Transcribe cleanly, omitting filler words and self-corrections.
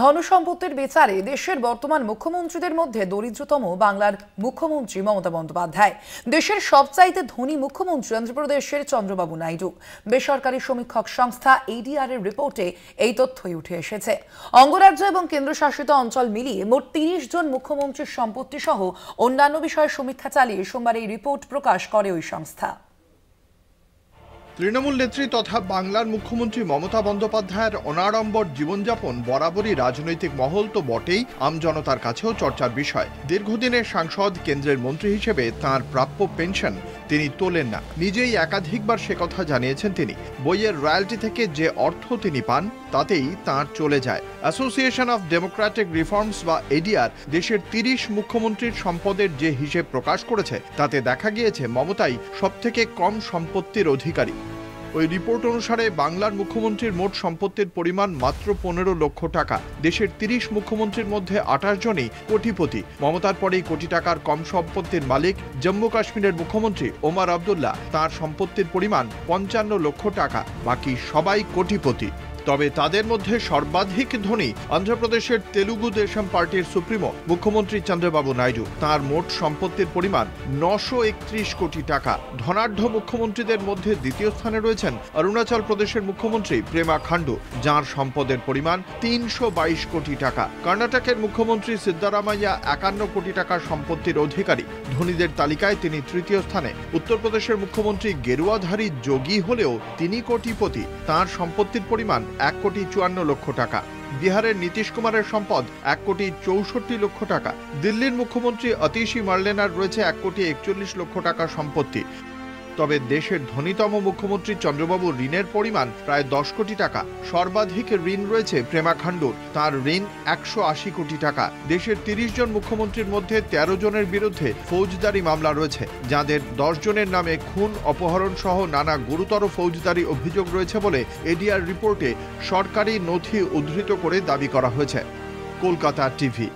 ধনসম্পত্তির বিচারে দেশের বর্তমান মুখ্যমন্ত্রীদের মধ্যে দরিদ্রতম বাংলার মুখ্যমন্ত্রী মমতা বন্দ্যোপাধ্যায়। দেশের সবচাইতে ধনী মুখ্যমন্ত্রী অন্ধ্রপ্রদেশের চন্দ্রবাবু নাইডু। বেসরকারি সমীক্ষক সংস্থা এডিআর এর রিপোর্টে এই তথ্যই উঠে এসেছে। অঙ্গরাজ্য এবং কেন্দ্রশাসিত অঞ্চল মিলিয়ে মোট ৩০ জন মুখ্যমন্ত্রীর সম্পত্তি সহ অন্যান্য বিষয়ে সমীক্ষা চালিয়ে সোমবার এই রিপোর্ট প্রকাশ করে ওই সংস্থা। তৃণমূল নেত্রী তথা বাংলার মুখ্যমন্ত্রী মমতা বন্দ্যোপাধ্যায়ের অনাড়ম্বর জীবনযাপন বরাবরই রাজনৈতিক মহল তো বটেই, আমজনতার কাছেও চর্চার বিষয়। দীর্ঘদিনের সাংসদ, কেন্দ্রের মন্ত্রী হিসেবে তাঁর প্রাপ্য পেনশন তিনি তোলেন না। নিজেই একাধিকবার সে কথা জানিয়েছেন তিনি। বইয়ের রয়্যালটি থেকে যে অর্থ তিনি পান তাতেই তাঁর চলে যায়। অ্যাসোসিয়েশন অফ ডেমোক্রেটিক রিফর্মস বা এডিআর দেশের ৩০ মুখ্যমন্ত্রীর সম্পদের যে হিসেব প্রকাশ করেছে তাতে দেখা গিয়েছে মমতাই সবথেকে কম সম্পত্তির অধিকারী। ওই রিপোর্ট অনুসারে বাংলার মুখ্যমন্ত্রীর মোট সম্পত্তির পরিমাণ মাত্র ১৫ লক্ষ টাকা। দেশের ৩০ মুখ্যমন্ত্রীর মধ্যে ২৮ জনই কোটিপতি। মমতার পরেই কোটি টাকার কম সম্পত্তির মালিক জম্মু কাশ্মীরের মুখ্যমন্ত্রী ওমর আবদুল্লাহ। তাঁর সম্পত্তির পরিমাণ ৫৫ লক্ষ টাকা। বাকি সবাই কোটিপতি। তবে তাদের মধ্যে সর্বাধিক ধনী অন্ধ্রপ্রদেশের তেলুগু দেশম পার্টির সুপ্রিমো মুখ্যমন্ত্রী চন্দ্রবাবু নাইডু। তাঁর মোট সম্পত্তির পরিমাণ ৯৩১ কোটি টাকা। ধনাঢ্য মুখ্যমন্ত্রীদের মধ্যে দ্বিতীয় স্থানে রয়েছেন অরুণাচল প্রদেশের মুখ্যমন্ত্রী পেমা খান্ডু, যাঁর সম্পদের পরিমাণ ৩২২ কোটি টাকা। কর্ণাটকের মুখ্যমন্ত্রী সিদ্দারামাইয়া ৫১ কোটি টাকার সম্পত্তির অধিকারী। ধনীদের তালিকায় তিনি তৃতীয় স্থানে। উত্তরপ্রদেশের মুখ্যমন্ত্রী গেরুয়াধারী যোগী হলেও তিনি কোটিপতি। তাঁর সম্পত্তির পরিমাণ ১,৫৪ লক্ষ টাকা। বিহারের নীতিশ কুমারের সম্পদ ১,৬৪ লক্ষ টাকা। দিল্লির মুখ্যমন্ত্রী অতিশী মার্লেনার রয়েছে ১,৪১ লক্ষ টাকার সম্পত্তি। তবে দেশের ধনীতম মুখ্যমন্ত্রী চন্দ্রবাবুর ঋণের পরিমাণ প্রায় ১০ কোটি টাকা। সর্বাধিক ঋণ রয়েছে পেমা খান্ডুর, তার ঋণ ১৮০ কোটি টাকা। দেশের ৩০ জন মুখ্যমন্ত্রীর মধ্যে ১৩ জনের বিরুদ্ধে ফৌজদারি মামলা রয়েছে, যাদের ১০ জনের নামে খুন, অপহরণ সহ নানা গুরুতর ফৌজদারি অভিযোগ রয়েছে বলে এডিআর রিপোর্টে সরকারি নথি উদ্ধৃত করে দাবি করা হয়েছে। কলকাতা টিভি।